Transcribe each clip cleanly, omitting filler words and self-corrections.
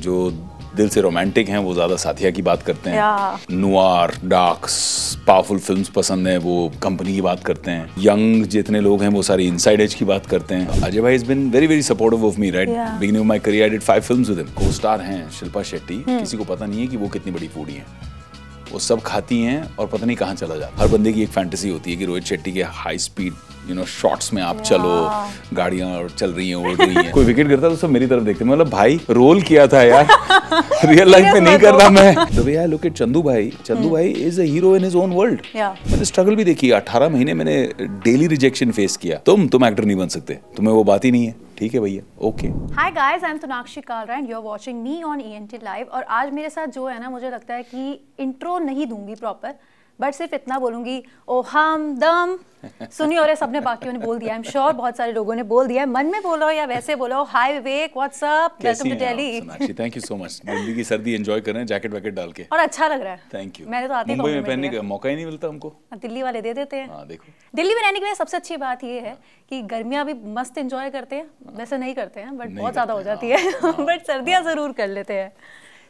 जो दिल से रोमांटिक हैं वो ज़्यादा साथिया की बात करते हैं। नुआर, डार्क्स, पावरफुल फिल्म्स पसंद हैं वो कंपनी की बात करते हैं। यंग जितने लोग हैं वो सारी इनसाइड एज की बात करते हैं। अजय भाई is been very very supportive of me right beginning of my career. I did 5 films with him. Costar हैं शिल्पा शेट्टी। किसी को पता नहीं है कि वो कितनी बड़ी फूडी हैं। वो सब खाती हैं और पता नहीं कहाँ चला जाता। हर बंदे की एक फैंटेसी होती है कि रोहित शेट्टी के हाई स्पीड शॉट्स में आप चलो, गाड़ियां चल रही हैं, उड़ रही हैं। कोई विकेट गिरता तो सब मेरी तरफ देखते हैं। मतलब भाई रोल किया था यार, रियल लाइफ में नहीं कर रहा मैं। तो भैया लुक एट चंदू भाई is a hero in his own world. मैंने स्ट्रगल भी देखी। 18 महीने मैंने डेली रिजेक्शन फेस किया। तुम एक्टर नहीं बन सकते, तुम्हें वो बात ही नहीं है। ठीक है भैया, okay. Hi guys, I am Sonakshi Kalra and you are watching me on ENT live. और आज मेरे साथ जो है ना, मुझे लगता है कि इंट्रो नहीं दूंगी प्रॉपर, बट सिर्फ इतना बोलूंगी, ओ हम दम सुनी और सबने बाकियों ने बोल दिया। आई एम श्योर बहुत सारे लोगों ने बोल दिया है। मन में बोलो या वैसे बोलो, hi Vivek, what's up, welcome to Delhi. Sonakshi thank you so much. Delhi की सर्दी एंजॉय कर रहे हैं जैकेट वैकेट डाल के, और अच्छा लग रहा है। Thank you. मैंने तो आती मुंबई में पहनने का मौका ही नहीं मिलता हमको। दिल्ली वाले दे देते हैं। देखो दिल्ली में रहने की सबसे अच्छी बात ये है कि गर्मियां भी मस्त एंजॉय करते हैं। वैसे नहीं करते हैं बट बहुत ज्यादा हो जाती है, बट सर्दियां जरूर कर लेते हैं।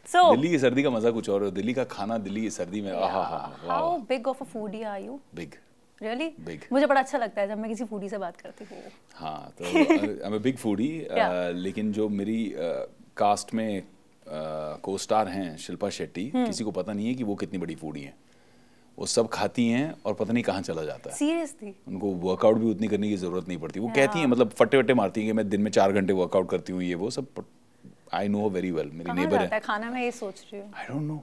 दिल्ली की सर्दी का मजा कुछ और है। दिल्ली का खाना दिल्ली की सर्दी में how big of a foodie are you? Big, really big. मुझे बड़ा अच्छा लगता है जब मैं किसी फूडी से बात करती हूँ। हाँ, तो आई एम अ बिग फूडी। लेकिन जो मेरी कास्ट में को स्टार हैं शिल्पा शेट्टी, किसी को पता नहीं है कि वो कितनी बड़ी फूडी हैं। वो सब खाती हैं और पता नहीं कहाँ चला जाता है। सीरियसली उनको वर्कआउट भी उतनी करने की जरूरत नहीं पड़ती। वो कहती हैं, मतलब फट्टे वट्टे मारती हैं कि मैं दिन में 4 घंटे वर्कआउट करती हूँ, ये वो सब। आई नो वेरी वेल, मेरी नेबर है। खाना में ये सोच रही हूँ। I don't know.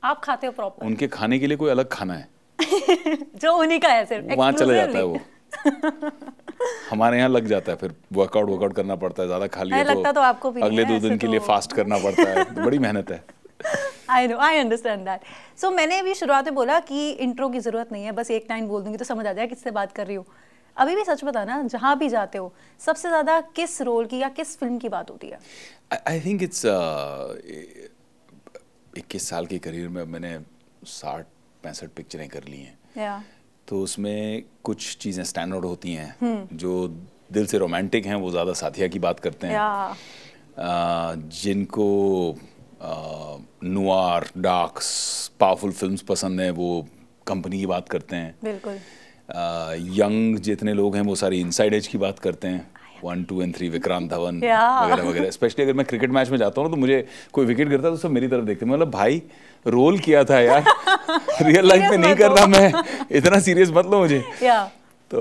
आप खाते हो प्रॉपर? उनके खाने के लिए कोई अलग खाना है जो उन्हीं का है, सिर्फ वहाँ चला जाता है वो। हमारे यहाँ लग जाता है, फिर वर्कआउट करना पड़ता है। ज्यादा खा लिया तो आपको भी अगले 2 दिन के लिए फास्ट करना पड़ता है। तो बड़ी मेहनत है। I know, I understand that. So मैंने भी शुरुआत में बोला कि इंट्रो की जरूरत नहीं है, बस एक लाइन बोल दूंगी तो समझ आ जाएगा किससे बात कर रही हूँ। अभी भी सच बताना, जहाँ भी जाते हो सबसे ज्यादा किस रोल की या किस फिल्म की बात होती है? आई थिंक इट्स 21 साल के करियर में मैंने 60-65 पिक्चरें कर ली हैं। तो उसमें कुछ चीज़ें स्टैंड आउट होती हैं। जो दिल से रोमांटिक हैं वो ज़्यादा साथिया की बात करते हैं। जिनको नुआर, डार्क्स, पावरफुल फिल्म्स पसंद हैं वो कंपनी की बात करते हैं। बिल्कुल। यंग जितने लोग हैं वो सारी इनसाइड एज की बात करते हैं। 1, 2 and 3 विक्रांत धवन वगैरह वगैरह। स्पेशली अगर मैं क्रिकेट मैच में जाता हूँ ना, तो मुझे कोई विकेट गिरता तो सब मेरी तरफ देखते हैं। मतलब भाई रोल किया था यार, रियल लाइफ में नहीं कर रहा मैं। इतना सीरियस मत लो मुझे। तो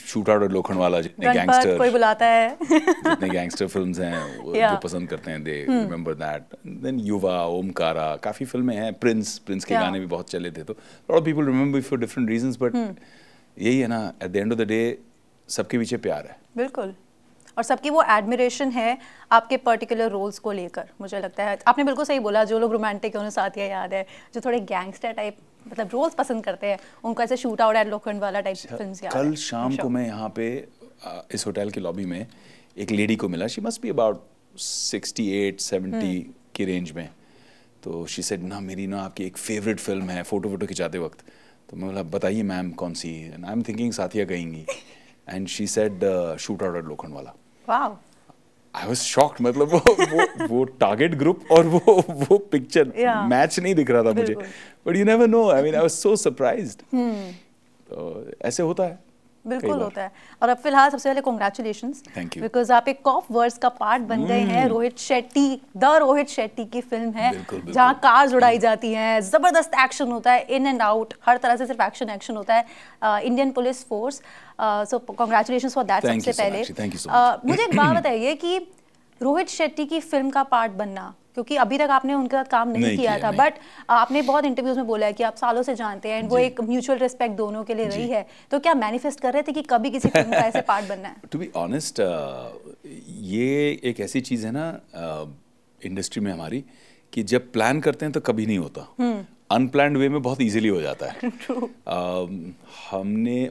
शूट आउट लोखंडवाला, जितने गैंगस्टर कोई बुलाता है जितने गैंगस्टर फिल्म्स हैं वो जो पसंद करते हैं, दे रिमेंबर दैट। देन युवा, ओमकारा, काफी फिल्में हैं। प्रिंस के गाने भी बहुत चले थे। तो lot of people remember for different reasons, but यही है ना, at the end of the day सबके पीछे प्यार है। बिल्कुल। और सबकी वो एडमिरेशन है आपके पर्टिकुलर रोल्स को लेकर। मुझे लगता है आपने बिल्कुल सही बोला, जो लोग रोमांटिक है उन्हें साथिया याद है, जो थोड़े गैंगस्टर टाइप मतलब रोल्स पसंद करते हैं उनको ऐसे shoot out at Lokhandwala type films याद है। कल शाम को मैं यहाँ पे इस होटल की लॉबी में एक लेडी को मिला। शी मस्ट बी अबाउट 68-70 की रेंज में। तो शी सेड ना, मेरी ना आपकी एक फेवरेट फिल्म है, फोटो खिंचाते वक्त। तो मैं बोला बताइए मैम कौन सी? एंड आई एम थिंकिंग साथिया कहेंगी। And she said shoot out at Lokhandwala. Wow, I was shocked. मतलब वो टारगेट ग्रुप और वो पिक्चर मैच नहीं दिख रहा था मुझे। But you never know, I mean I was so surprised. तो ऐसे होता है, बिल्कुल होता है। और अब फिलहाल सबसे पहले कांग्रेचुलेशंस, थैंक यू, बिकॉज आप एक कॉफ वर्स का पार्ट बन गए हैं। रोहित शेट्टी की फिल्म है जहाँ कार्स उड़ाई जाती हैं, जबरदस्त एक्शन होता है, इन एंड आउट, हर तरह से सिर्फ एक्शन होता है। Indian police force, so congratulations for that. सबसे पहले मुझे एक बात बताइए कि रोहित शेट्टी की फिल्म का पार्ट बनना, क्योंकि अभी तक आपने उनके साथ काम नहीं किया था, बट आपने बहुत इंटरव्यूज में बोला है कि आप सालों से जानते हैं, वो एक म्यूचुअल रिस्पेक्ट दोनों के लिए रही है। तो क्या मैनिफेस्ट कर रहे थे कि कभी किसी फिल्म का ऐसे पार्ट बनना है? टू बी ऑनेस्ट, ये एक ऐसी चीज है ना इंडस्ट्री में हमारी, कि जब प्लान करते हैं तो कभी नहीं होता, अनप्लान्ड वे में बहुत इजीली हो जाता है।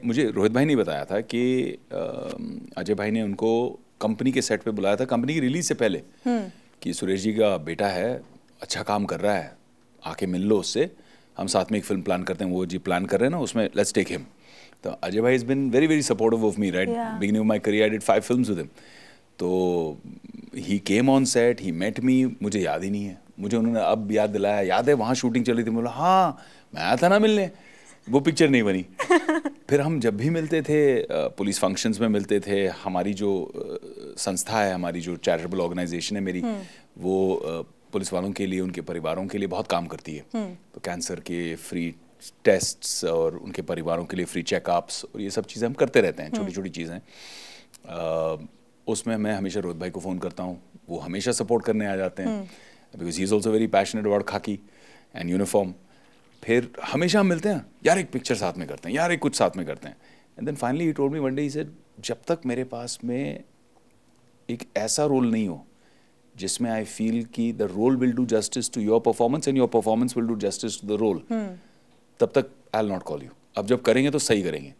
मुझे रोहित भाई ने बताया था कि अजय भाई ने उनको कंपनी के सेट पे बुलाया था, कंपनी की रिलीज से पहले, कि सुरेश जी का बेटा है, अच्छा काम कर रहा है, आके मिल लो उससे, हम साथ में एक फिल्म प्लान करते हैं, वो जी प्लान कर रहे हैं ना, उसमें लेट्स टेक हिम। तो अजय भाई is been very very supportive of me right beginning of my career. I did 5 films with him. तो he came on set, he met me, मुझे याद ही नहीं है, मुझे उन्होंने अब याद दिलाया, याद है वहाँ शूटिंग चली थी, बोला हाँ मैं आया था ना मिलने, वो पिक्चर नहीं बनी। फिर हम जब भी मिलते थे पुलिस फंक्शंस में मिलते थे, हमारी जो संस्था है, हमारी जो चैरिटेबल ऑर्गेनाइजेशन है मेरी, वो पुलिस वालों के लिए, उनके परिवारों के लिए बहुत काम करती है। तो कैंसर के फ्री टेस्ट्स और उनके परिवारों के लिए फ्री चेकअप्स और ये सब चीज़ें हम करते रहते हैं, छोटी छोटी चीज़ें। उसमें मैं हमेशा रोहित भाई को फ़ोन करता हूँ, वो हमेशा सपोर्ट करने आ जाते हैं, because he is also very passionate about खाकी एंड यूनिफॉर्म। फिर हमेशा हम मिलते हैं, यार एक पिक्चर साथ में करते हैं, यार एक कुछ साथ में करते हैं। And then finally he told me one day, he said जब तक मेरे पास में एक ऐसा रोल नहीं हो जिसमें आई फील कि the role will do justice to your performance and your performance will do justice to the role, तब तक I will not call you. अब जब करेंगे तो सही करेंगे।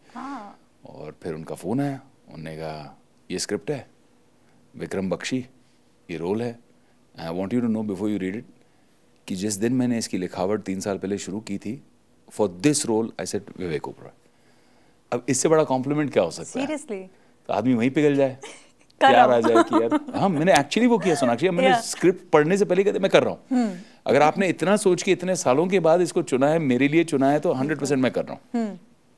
और फिर उनका फ़ोन आया, उन्होंने कहा ये स्क्रिप्ट है, विक्रम बख्शी, ये रोल है, I want you to know before you read it कि जिस दिन मैंने इसकी लिखावट 3 साल पहले शुरू की थी, for this role I said Vivek Oberoi. अब इससे बड़ा कॉम्प्लीमेंट क्या हो सकता है? Seriously? तो आदमी वहीं पिघल जाए, प्यार आ जाए कि यार हाँ मैंने एक्चुअली वो किया सोनाक्षी, मैंने स्क्रिप्ट पढ़ने से पहले कहते मैं कर रहा हूँ। अगर आपने इतना सोच के इतने सालों के बाद इसको चुना है, मेरे लिए चुना है, तो 100% मैं कर रहा हूँ।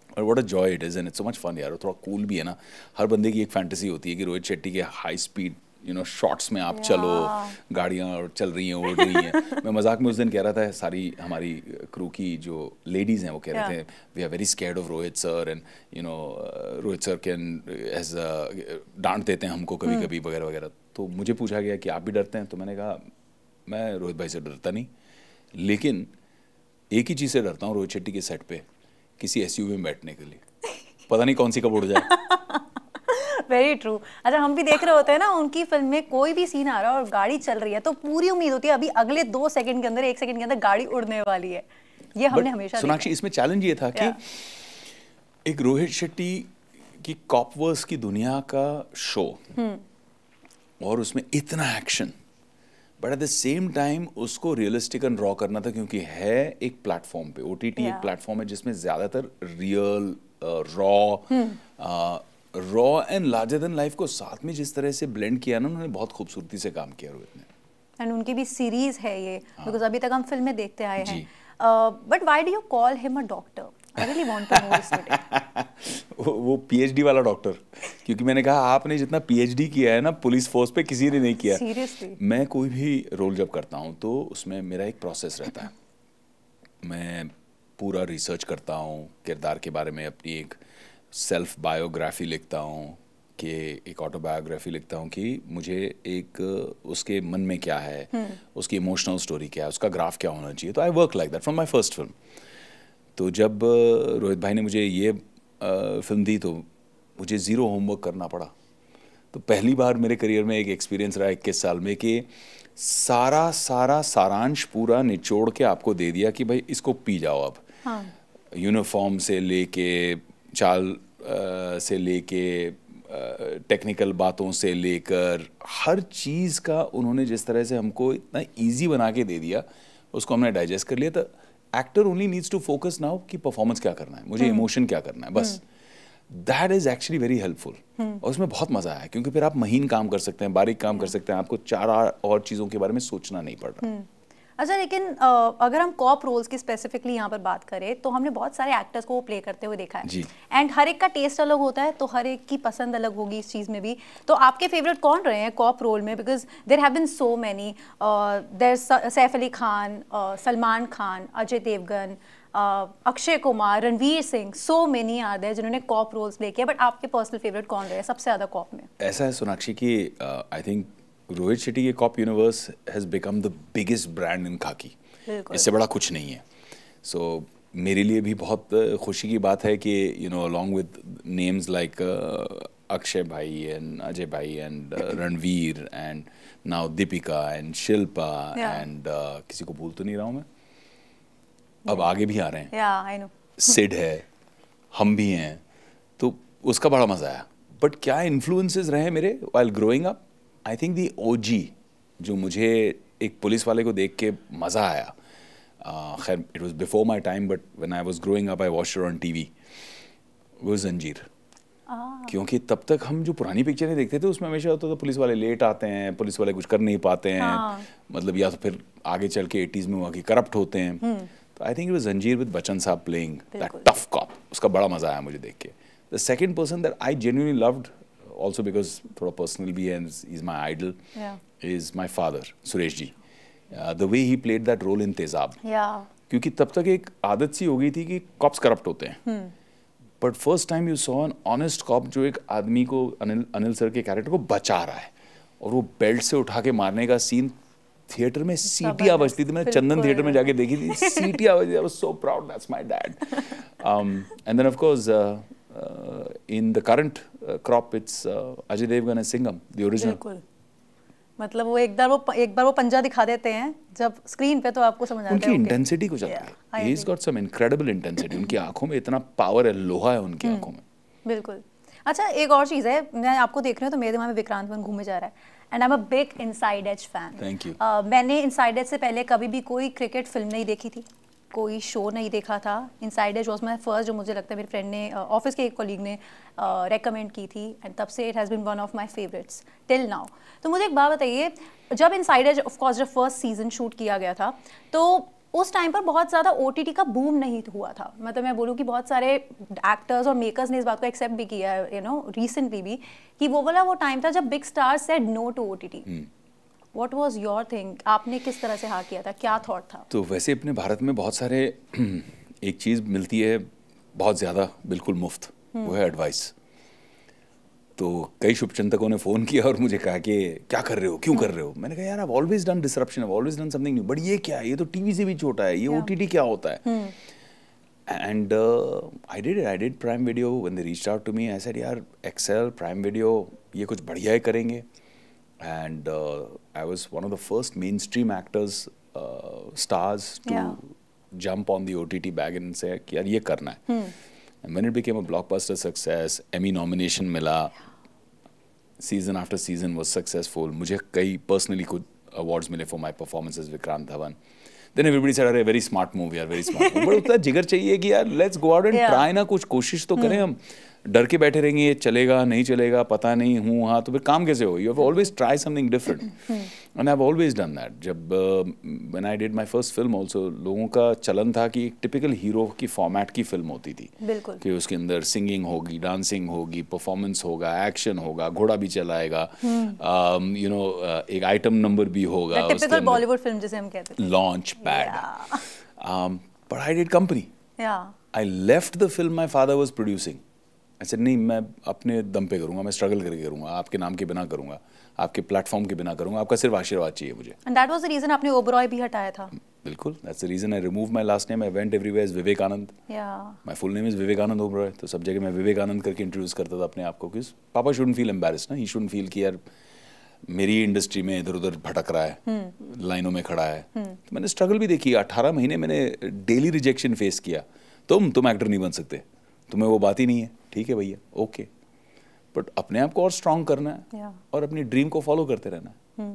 और what a joy it is and it's so much fun यार। थोड़ा कूल भी है ना, हर बंदे की एक फैंटेसी होती है कि रोहित शेट्टी के हाई स्पीड शॉट्स में आप चलो, गाड़ियाँ चल रही हैं, उड़ रही हैं। मैं मजाक में उस दिन कह रहा था, सारी हमारी क्रू की जो लेडीज़ हैं वो कह रहे थे we are very scared of Rohit sir and Rohit sir can as डांट देते हैं हमको कभी कभी वगैरह वगैरह। तो मुझे पूछा गया कि आप भी डरते हैं? तो मैंने कहा मैं रोहित भाई से डरता नहीं, लेकिन एक ही चीज़ से डरता हूँ, रोहित शेट्टी के सेट पे किसी एसयूवी में बैठने के लिए, पता नहीं कौन सी कब उड़ जाए। Very true. अच्छा, हम भी देख रहे होते हैं ना उनकी फिल्म में, कोई भी सीन आ रहा है और गाड़ी चल रही है तो पूरी उम्मीद होती है अभी अगले 2 सेकंड के अंदर, 1 सेकंड के अंदर गाड़ी उड़ने वाली है। ये हमने हमेशा सोनाक्षी इसमें चैलेंज ये था कि एक रोहित शेट्टी की कॉपवर्स की दुनिया का शो और उसमें इतना action, but at the same time उसको रियलिस्टिक एंड रॉ करना था, क्योंकि है एक प्लेटफॉर्म पे, ओटीटी एक प्लेटफॉर्म है जिसमें ज्यादातर real raw and larger than life को साथ में जिस तरह से ब्लेंड किया ना उन्होंने, बहुत खूबसूरती से काम किया रोहित ने। एंड उनकी भी सीरीज है ये, बिकॉज अभी तक हम फिल्में देखते आए हैं। But why do you call him a doctor? I really want to know this today. वो पीएचडी वाला डॉक्टर, क्योंकि मैंने कहा आपने जितना पीएचडी किया है ना पुलिस फोर्स पे किसी ने नहीं किया। सीरियसली? मैं कोई भी रोल जब करता हूँ तो उसमें मेरा एक प्रोसेस रहता है, मैं पूरा रिसर्च करता हूँ किरदार के बारे में, अपनी एक सेल्फ बायोग्राफी लिखता हूँ, कि एक ऑटोबायोग्राफी लिखता हूँ कि मुझे एक उसके मन में क्या है, उसकी इमोशनल स्टोरी क्या है, उसका ग्राफ क्या होना चाहिए। तो I work like that from my first film. तो जब रोहित भाई ने मुझे ये फिल्म दी तो मुझे ज़ीरो होमवर्क करना पड़ा। तो पहली बार मेरे करियर में एक एक्सपीरियंस रहा 21 साल में कि सारा सारांश पूरा निचोड़ के आपको दे दिया कि भाई इसको पी जाओ अब। यूनिफॉर्म से लेके चाल से लेके टेक्निकल बातों से लेकर हर चीज़ का उन्होंने जिस तरह से हमको इतना इजी बना के दे दिया, उसको हमने डाइजेस्ट कर लिया। तो actor only needs to focus now कि परफॉर्मेंस क्या करना है, मुझे इमोशन क्या करना है, बस that is actually very helpful. और उसमें बहुत मजा आया, क्योंकि फिर आप महीन काम कर सकते हैं, बारीक काम कर सकते हैं, आपको 4 और चीज़ों के बारे में सोचना नहीं पड़ रहा। अच्छा, लेकिन अगर हम कॉप रोल्स की स्पेसिफिकली यहाँ पर बात करें तो हमने बहुत सारे एक्टर्स को प्ले करते हुए देखा है, एंड हर एक का टेस्ट अलग होता है, तो हर एक की पसंद अलग होगी इस चीज़ में भी। तो आपके फेवरेट कौन रहे हैं कॉप रोल में? Because there have been so many, there Saif Ali Khan, Salman Khan, Ajay Devgn, Akshay Kumar, Ranveer Singh, so many are there जिन्होंने कॉप रोल्स प्ले किया। बट आपके पर्सनल फेवरेट कौन रहे सबसे ज़्यादा कॉप में? ऐसा है सोनाक्षी कि आई थिंक रोहित शेट्टी के cop universe has become the biggest brand इन खाकी। इससे बड़ा कुछ नहीं है। सो मेरे लिए भी बहुत खुशी की बात है कि along with names like Akshay भाई एंड अजय भाई and Ranveer and now Deepika and Shilpa and किसी को भूल तो नहीं रहा हूँ मैं, अब आगे भी आ रहे हैं, सिड है, हम भी हैं, तो उसका बड़ा मजा आया। बट क्या इन्फ्लुएंसेस रहे मेरे while growing up? I think the OG जो मुझे एक पुलिस वाले को देख के मज़ा आया, खैर it was before my time, but when I was growing up I watched it on TV, वो जंजीर। क्योंकि तब तक हम जो पुरानी पिक्चरें देखते थे उसमें हमेशा होता था पुलिस वाले लेट आते हैं, पुलिस वाले कुछ कर नहीं पाते हैं, मतलब या तो फिर आगे चल के 80s में हुआ कि करप्ट होते हैं। तो आई थिंक इट वाज जंजीर विद बच्चन साहब प्लेइंग दैट टफ कॉप, उसका बड़ा मजा आया मुझे देख के। The second person that I genuinely loved also because थोड़ा पर्सनल भी है, he's my idol, is my father Suresh ji. The way he played that role in तेजाब, क्योंकि तब तक एक आदत सी हो गई थी कि कॉप्स करप्ट होते हैं, but first time you saw an honest cop जो एक आदमी को, अनिल सर के कैरेक्टर को बचा रहा है, और वो बेल्ट से उठा के मारने का सीन थिएटर में सीटियां बजती थी। मैंने चंदन थिएटर में जाके देखी थी, सीटियां बजती। I was so proud, that's my dad. And then of course in the current crop it's Ajay Devgan as Singham, the original. बिल्कुल, मतलब वो एक बार वो पंजा दिखा देते हैं जब स्क्रीन पे, तो आपको समझ आता है उनकी इंटेंसिटी कुछ आती है। He's got some incredible intensity. उनकी आंखों में इतना पावर है, लोहा है उनकी आंखों में। बिल्कुल। अच्छा, एक और चीज़ है, मैं आपको देख रही हूँ तो मेरे दिमाग में विक्रांत वन घूमे जा रहा है, and I am a big Inside Edge fan. Thank you. मैंने इनसाइड एज से पहले कभी भी कोई क्रिकेट फिल्म नहीं देखी थी, कोई शो नहीं देखा था। Inside Edge was my first, जो मुझे लगता है मेरे फ्रेंड ने, ऑफिस के एक कॉलीग ने रेकमेंड की थी, एंड तब से it has been one of my favourites till now. तो मुझे एक बात बताइए, जब इनसाइड एज ऑफकोर्स जब फर्स्ट सीजन शूट किया गया था, तो उस टाइम पर बहुत ज़्यादा OTT का बूम नहीं हुआ था। मतलब मैं बोलूँ कि बहुत सारे एक्टर्स और मेकर्स ने इस बात को एक्सेप्ट भी किया है, यू नो, रिसेंटली भी, कि वो वाला वो टाइम था जब big stars said no to OTT। What was your thing? आपने किस तरह से हाँ किया था, क्या थॉट था? तो वैसे अपने भारत में बहुत सारे एक चीज़ मिलती है बहुत ज़्यादा, बिल्कुल मुफ्त, वो है एडवाइस। तो कई शुभचिंतकों ने फ़ोन किया और मुझे कहा कि क्या कर रहे हो, क्यों कर रहे हो? मैंने कहा यार, I've always done disruption, I've always done something new, but ये क्या है, ये तो टीवी से भी छोटा है, ये OTT क्या होता है? And I did Prime Video when they reached out to me. I said यार, Excel, Prime Video, ये कुछ बढ़िया ही करेंगे। And I was one of the first mainstream actors, stars to jump on the OTT bag and say कि यार ये करना है। And when it became a blockbuster success, Emmy nomination मिला, season after season was successful. मुझे कई personally कुछ awards मिले for my performances with Vikrant Dhawan. Then everybody said अरे very smart move यार, very smart move. but उतना जिगर चाहिए कि यार let's go out and try ना, कुछ कोशिश तो करें हम। डर के बैठे रहेंगे ये चलेगा नहीं चलेगा पता नहीं हूँ हाँ, तो फिर काम कैसे हो? You have always try something different, and I have always done that. जब when I did my first film also, लोगों का चलन था कि एक टिपिकल हीरो की फॉर्मेट की फिल्म होती थी, कि उसके अंदर सिंगिंग होगी, डांसिंग होगी, परफॉर्मेंस होगा, एक्शन होगा, घोड़ा भी चलाएगा, यू नो, एक आइटम नंबर भी होगा, टिपिकल बॉलीवुड फिल्म जिसे हम कहते हैं, launch pad. But I did company, I left the film my father was producing. ऐसे नहीं, मैं अपने दम पे करूंगा, मैं स्ट्रगल करके करूंगा, आपके नाम के बिना करूंगा, आपके प्लेटफॉर्म के बिना करूंगा, आपका सिर्फ आशीर्वाद चाहिए मुझे। And that was the reason आपने ओबरॉय भी हटाया था। बिल्कुल, that's the reason I remove my last name, I went everywhere as Vivekanand. My full name is Vivekanand Oberoi, तो सब जगह मैं विवेकानंद करके इंट्रोड्यूस करता था अपने आप को, क्योंकि पापा शुडंट फील एम्बैरेस्ड ना, ही शुडंट फील कि यार मेरी इंडस्ट्री में इधर उधर भटक रहा है, लाइनों में खड़ा है। तो मैंने स्ट्रगल भी देखी, 18 महीने मैंने डेली रिजेक्शन फेस किया। तुम एक्टर नहीं बन सकते, तुम्हें वो बात ही नहीं है, ठीक है भैया, ओके, बट अपने आप को और स्ट्रांग करना है और अपनी ड्रीम को फॉलो करते रहना है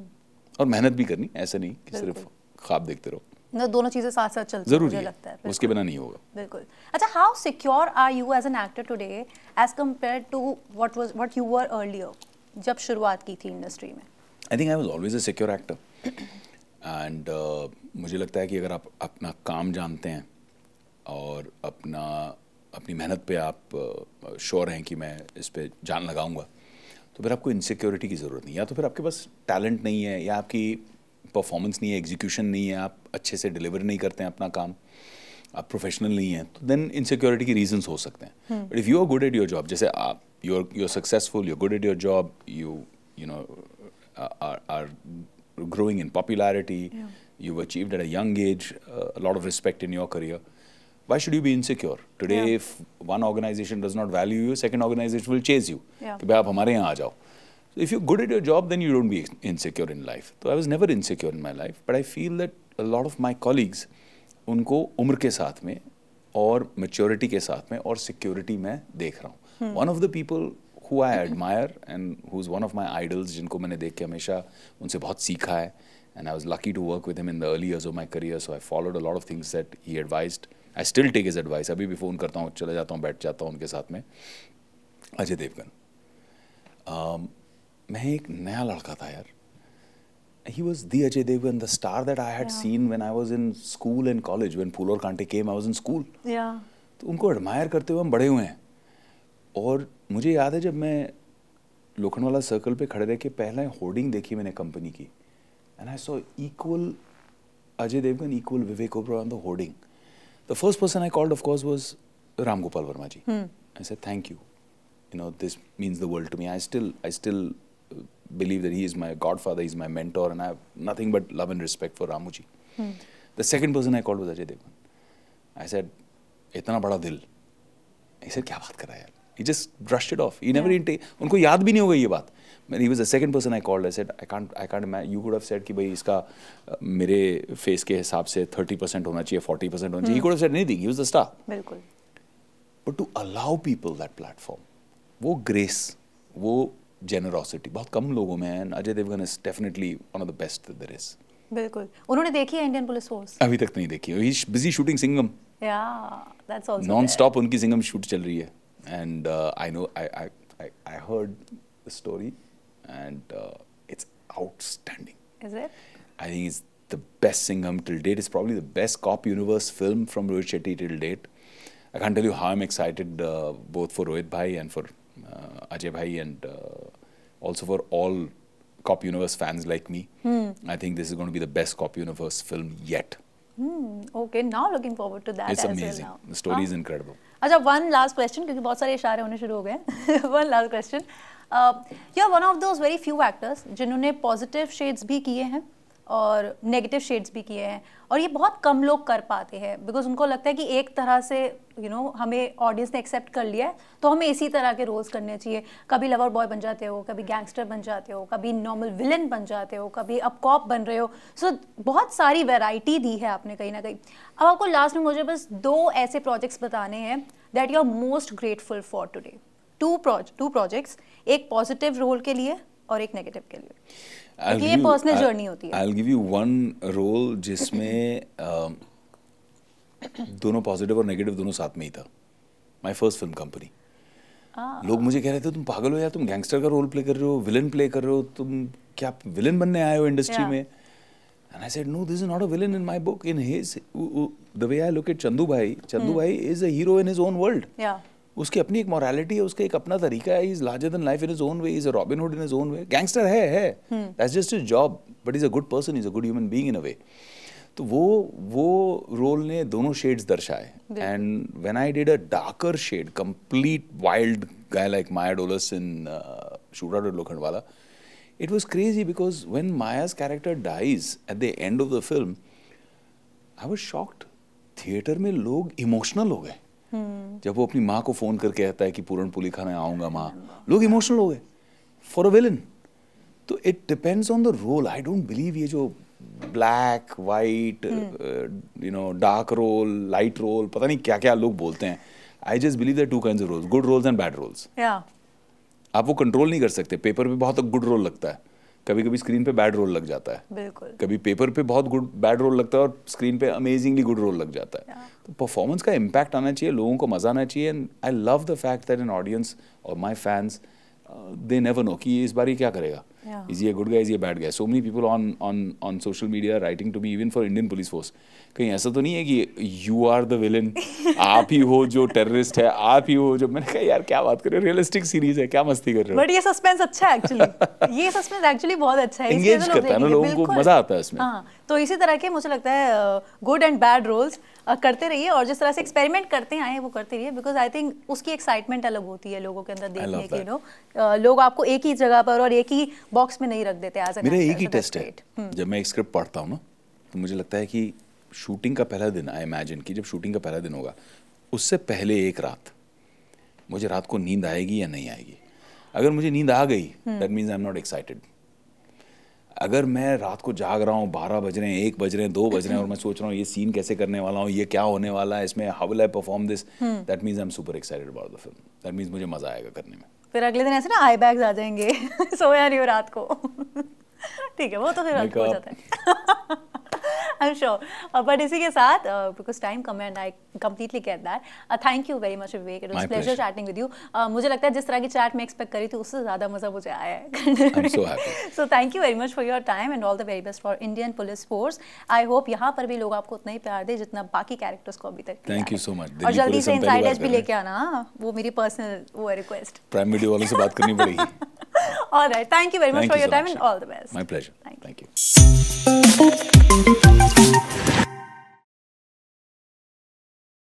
और मेहनत भी करनी, ऐसा नहीं कि सिर्फ ख्वाब देखते रहो ना, दोनों चीजें साथ साथ चलती हैं, मुझे लगता है उसके बिना नहीं होगा। बिल्कुल। अच्छा, how secure are you as an actor today as compared to what you were earlier, जब शुरुआत की थी इंडस्ट्री में? I think I was always a secure actor, and मुझे लगता है कि अगर आप अपना काम जानते हैं और अपनी मेहनत पे आप श्योर हैं कि मैं इस पे जान लगाऊंगा, तो फिर आपको इनसिक्योरिटी की ज़रूरत नहीं। या तो फिर आपके पास टैलेंट नहीं है, या आपकी परफॉर्मेंस नहीं है, एग्जीक्यूशन नहीं है, आप अच्छे से डिलीवर नहीं करते हैं अपना काम, आप प्रोफेशनल नहीं हैं, तो देन इनसिक्योरिटी के रीजंस हो सकते हैं। But if you are good at your job, जैसे आप you are successful, you are good at your job, you know are growing in popularity, you've achieved at a young age a lot of respect in your career, why should you be insecure? Today if one organization does not value you, second organization will chase you कि भाई आप हमारे यहाँ आ जाओ। So if you're good at your job, then you don't be insecure in life. So I was never insecure in my life, but I feel that a lot of my colleagues, उनको उम्र के साथ में और maturity के साथ में और security में देख रहा हूँ। One of the people who I admire and who's one of my idols, जिनको मैंने देख के हमेशा उनसे बहुत सीखा है, and I was lucky to work with him in the early years of my career, so I followed a lot of things that he advised. I still take his advice, अभी भी फ़ोन करता हूँ, चले जाता हूँ, बैठ जाता हूँ उनके साथ में, अजय देवगन। मैं एक नया लड़का था यार। He was the Ajay Devgan, the star that I had seen when I was in school and college. When Phool Aur Kaante came, I was in school. Yeah. तो उनको एडमायर करते हुए हम बड़े हुए हैं। और मुझे याद है जब मैं लोखंडवाला सर्कल पे खड़े रह के पहले होर्डिंग देखी मैंने कंपनी की, and I saw equal Ajay Devgan, equal Vivek Oberoi on the hoarding. The first person I called, of course, was Ram Gopal Verma ji. I said, thank you. You know, this means the world to me. I still believe that he is my godfather, he's my mentor, and I have nothing but love and respect for Ramu ji. The second person I called was Ajay Devgan. I said, इतना बड़ा दिल. He said, क्या बात कर रहा है यार? He just brushed it off. He never didn't. उनको याद भी नहीं होगा ये बात. He was the second person I called. I said, I can't imagine. You could have said कि भाई इसका मेरे face के हिसाब से 30% होना चाहिए, 40% होना चाहिए. He could have said anything. He was the star. बिल्कुल. But to allow people that platform, वो grace, वो generosity बहुत कम लोगों में है. And Ajay Devgan is definitely one of the best that there is. बिल्कुल. उन्होंने देखी है इंडियन पुलिस फोर्स? अभी तक नहीं देखी. He's busy shooting Singham. Yeah, that's also. Non-stop उनकी Singham shoot चल रही है. And I know I heard the story, and it's outstanding. Is it? I think it's the best Singham till date. It's probably the best cop universe film from Rohit Shetty till date. I can't tell you how I'm excited both for Rohit bhai and for Ajay bhai, and also for all cop universe fans like me. I think this is going to be the best cop universe film yet. Okay, now looking forward to that. It's as amazing. Well now. The story is incredible. अच्छा, one last question क्योंकि बहुत सारे इशारे होने शुरू हो गए. One last question. You're one of those very few actors जिन्होंने positive shades भी किए हैं और नेगेटिव शेड्स भी किए हैं, और ये बहुत कम लोग कर पाते हैं बिकॉज उनको लगता है कि एक तरह से हमें ऑडियंस ने एक्सेप्ट कर लिया है तो हमें इसी तरह के रोल्स करने चाहिए. कभी लवर बॉय बन जाते हो, कभी गैंगस्टर बन जाते हो, कभी नॉर्मल विलन बन जाते हो, कभी अब कॉप बन रहे हो. सो बहुत सारी वैरायटी दी है आपने कहीं ना कहीं. अब आपको लास्ट में मुझे बस 2 ऐसे प्रोजेक्ट्स बताने हैं that you are most grateful for today. 2 projects, एक पॉजिटिव रोल के लिए और एक नेगेटिव के लिए. ये पर्सनल जर्नी होती है. I'll give you one role जिसमें दोनों पॉजिटिव और नेगेटिव दोनों साथ में ही था. My first film company. लोग मुझे कह रहे थे तुम पागल हो यार, तुम गैंगस्टर का रोल प्ले कर रहे हो, विलन प्ले कर रहे हो, तुम क्या विलन बनने आए हो इंडस्ट्री में. And I said, no, this is not a villain in my book. In his, the way I look at Chandu Bhai is a hero in his own world. Yeah. उसकी अपनी एक morality है, उसका एक अपना तरीका है. He's larger than life in his own way. He's a Robin Hood in his own way. Gangster है. That's just his job. But he's a good person. He's a good human being in a way. तो वो role ने दोनों shades दर्शाए. And when I did a darker shade, complete wild guy like Maya Dolus in Shootout at Lokhandwala, it was crazy because when Maya's character dies at the end of the film, I was shocked. Theatre में लोग emotional हो गए. जब वो अपनी माँ को phone करके कहता है कि पूरन पुली खाने आऊंगा माँ, लोग इमोशनल हो गए फॉर अ विलन. तो it depends on the role. I don't believe ये जो black white dark role, light role, पता नहीं क्या क्या लोग बोलते हैं. I just believe there 2 kinds of roles, good roles and bad roles. आप वो कंट्रोल नहीं कर सकते. पेपर पे बहुत गुड रोल लगता है, कभी कभी स्क्रीन पे बैड रोल लग जाता है. बिल्कुल. कभी पेपर पे बहुत बैड रोल लगता है और स्क्रीन पे अमेजिंगली गुड रोल लग जाता है. तो परफॉर्मेंस का इम्पैक्ट आना चाहिए, लोगों को मजा आना चाहिए. And I love the fact that an audience और my fans they never know कि इस बार ये क्या करेगा. Is he a good guy, is he a bad guy? So many people on social media writing to me even for Indian Police Force. कहीं ऐसा तो नहीं है कि you are the villain, आप ही हो जो टेररिस्ट है, आप ही हो जो. मैंने कहा यार क्या बात कर रहे हो, रियलिस्टिक सीरीज है, क्या मस्ती कर रहे हो. बट ये सस्पेंस अच्छा है एक्चुअली. ये सस्पेंस एक्चुअली बहुत अच्छा है. एंगेज करता है ना लोगों को, मजा आता है इसमें. हाँ, तो इसी तरह के मुझे लगता है गुड एंड बैड रोल्स करते रहिए और जिस तरह से एक्सपेरिमेंट करते आए वो करते रहिए बिकॉज आई थिंक उसकी एक्साइटमेंट अलग होती है लोगों के अंदर देखने की. लोग आपको एक ही जगह पर और एक ही बॉक्स में नहीं रख देते. मेरा एक ही टेस्ट है. जब मैं एक स्क्रिप्ट पढ़ता हूँ ना तो मुझे लगता है कि शूटिंग का पहला दिन, आई इमेजिन कि जब शूटिंग का पहला दिन होगा उससे पहले एक रात मुझे रात को नींद आएगी या नहीं आएगी. अगर मुझे नींद आ गई that means I am not excited. अगर मैं रात को जाग रहा हूँ, 12 बज रहे हैं, 1 बज रहे हैं, 2 बज रहे हैं और मैं सोच रहा हूँ ये सीन कैसे करने वाला हूँ, ये क्या होने वाला है इसमें, how will I perform this, that means I am super excited about the film. That means मुझे मजा आएगा करने में. फिर अगले दिन ऐसे ना आई बैग्स आ जाएंगे सोया नहीं हो रात को. ठीक है, वो तो फिर रात को हो जाता है. I'm sure. But इसी के साथ because time come and I completely get that. Thank you very much Vivek. It was a pleasure chatting with you. मुझे लगता है जिस तरह की chat मैं expect करी थी उससे ज़्यादा मज़ा मुझे आया है. I'm so happy. So thank you very much for your time and all the very best for Indian Police Force. I hope यहाँ पर भी लोग आपको उतना ही प्यार दे जितना बाकी characters को अभी तक. Thank you so much. और जल्दी से Inside Edge भी लेके आना. वो मेरी personal वो request. Prime Video वालों से बात करनी पड़ेगी. All right. Thank you very much for your time and all the best. My pleasure.